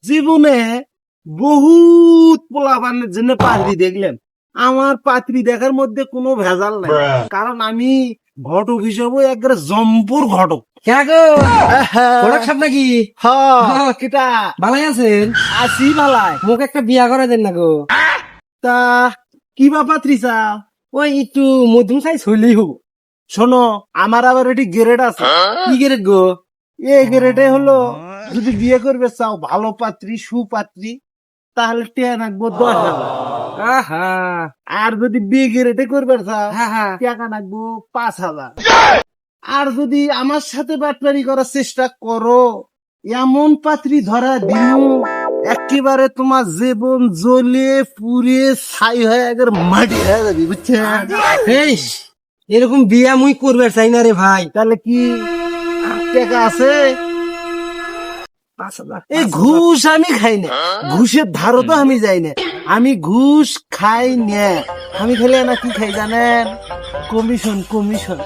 জীবনে বহুত পোলাপানের জন্য পাত্রী দেখলেন, আমার পাত্রী দেখার মধ্যে কোনো ভেজাল নাই, কারণ আমি ঘটক হিসেবে একবারে জম্পুর ঘটক। ঘটক সাহেব নাকি? কিটা ভালাই আছেন? আসি ভালাই। মোক একটা বিয়া করে দেন না গো। তা কিবা পাত্রী চাও? ওই একটু মধ্যম সাইজ হইলেই হবো। শোনো, আমার আবার এটি গ্রেড আছে। কি গ্রেড গো? এ গ্রেডে হলো, যদি বিয়ে করবে চাও ভালো পাত্রী, সুপাত্রী, তাহলে টিয়া রাখবো 10,000। আহা, আর যদি বিয়ে গ্রেডে করবে চাও, হ্যাঁ হ্যাঁ, টাকা রাখবো 5,000। আর যদি আমার সাথে বাটপারি করার চেষ্টা করো, এমন পাত্রী ধরা দিনু একেবারে তোমার জীবন জ্বলে পুড়ে ছাই হয়ে একবার মাটি হয়ে যাবি, বুঝছেন? এই এরকম বিয়া মুই করবে চাই না রে ভাই। তাহলে কি টাকা আছে? 5,000 এই ঘুষ আমি খাই না, ঘুষের ধারও তো আমি যাই না, আমি ঘুষ খাই না। আমি খেলে না কি খাই জানেন? Commission, commission.